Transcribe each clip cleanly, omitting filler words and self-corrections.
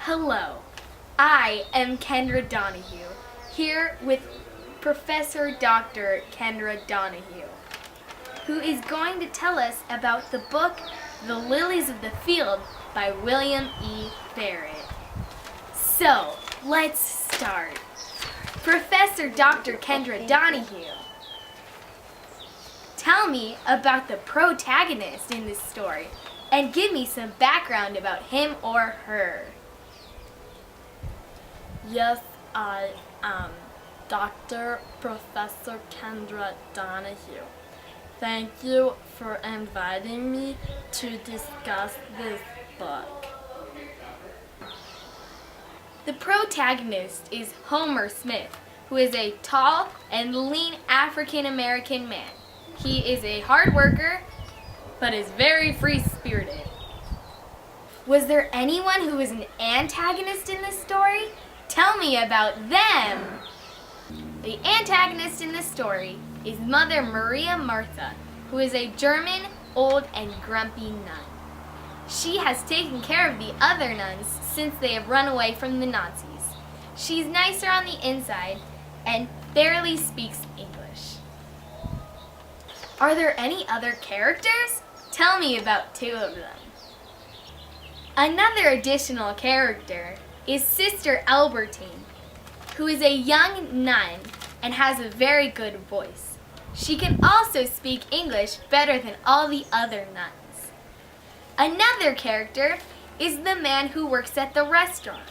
Hello, I am Kendra Donahue, here with Professor Dr. Kendra Donahue, who is going to tell us about the book The Lilies of the Field by William E. Barrett. So, let's start. Professor Dr. Kendra Donahue, tell me about the protagonist in this story and give me some background about him or her. Yes, I am Dr. Professor Kendra Donahue. Thank you for inviting me to discuss this book. The protagonist is Homer Smith, who is a tall and lean African-American man. He is a hard worker, but is very free-spirited. Was there anyone who was an antagonist in this story? Tell me about them! The antagonist in this story is Mother Maria Martha, who is a German, old, and grumpy nun. She has taken care of the other nuns since they have run away from the Nazis. She's nicer on the inside and barely speaks English. Are there any other characters? Tell me about two of them. Another additional character is Sister Albertine, who is a young nun and has a very good voice. She can also speak English better than all the other nuns. Another character is the man who works at the restaurant.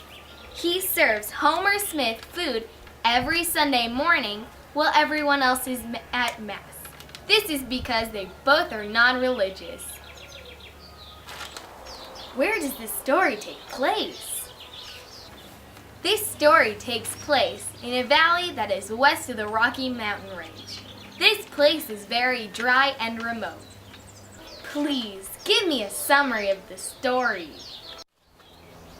He serves Homer Smith food every Sunday morning while everyone else is at Mass. This is because they both are non-religious. Where does this story take place? This story takes place in a valley that is west of the Rocky Mountain Range. This place is very dry and remote. Please, give me a summary of the story.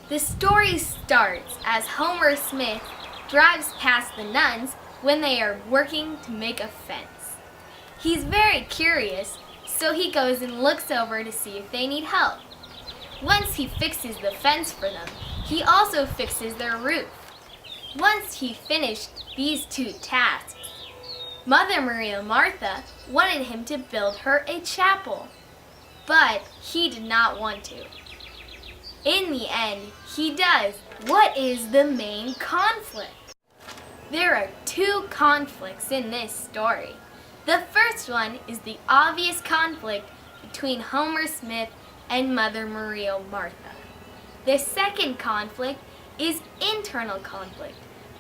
The story starts as Homer Smith drives past the nuns when they are working to make a fence. He's very curious, so he goes and looks over to see if they need help. Once he fixes the fence for them, he also fixes their roof. Once he finished these two tasks, Mother Maria Martha wanted him to build her a chapel, but he did not want to. In the end, he does. What is the main conflict? There are two conflicts in this story. The first one is the obvious conflict between Homer Smith and Mother Maria Martha. The second conflict is internal conflict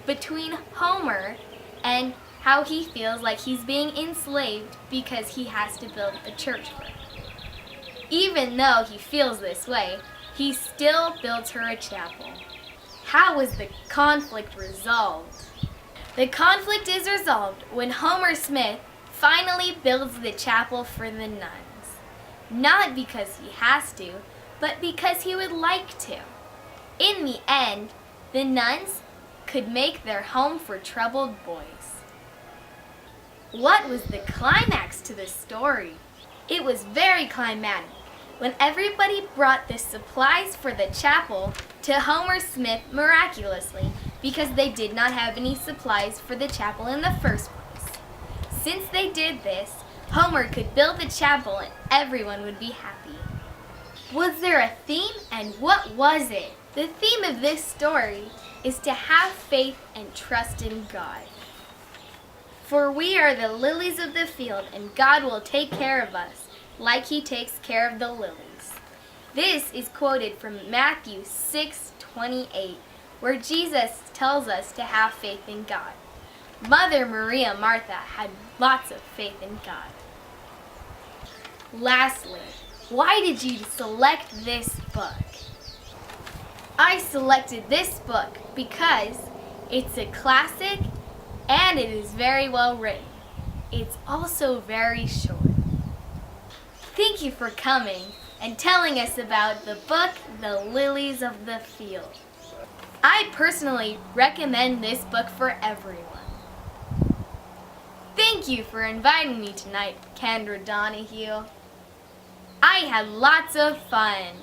between Homer and how he feels like he's being enslaved because he has to build a church for her. Even though he feels this way, he still builds her a chapel. How was the conflict resolved? The conflict is resolved when Homer Smith finally builds the chapel for the nuns. Not because he has to, but because he would like to. In the end, the nuns could make their home for troubled boys. What was the climax to the story? It was very climatic when everybody brought the supplies for the chapel to Homer Smith miraculously because they did not have any supplies for the chapel in the first place. Since they did this, Homer could build the chapel and everyone would be happy. Was there a theme, and what was it? The theme of this story is to have faith and trust in God. For we are the lilies of the field, and God will take care of us like he takes care of the lilies. This is quoted from Matthew 6:28, where Jesus tells us to have faith in God. Mother Maria Martha had lots of faith in God. Lastly, why did you select this book? I selected this book because it's a classic and it is very well written. It's also very short. Thank you for coming and telling us about the book, The Lilies of the Field. I personally recommend this book for everyone. Thank you for inviting me tonight, Kendra Donahue. I had lots of fun.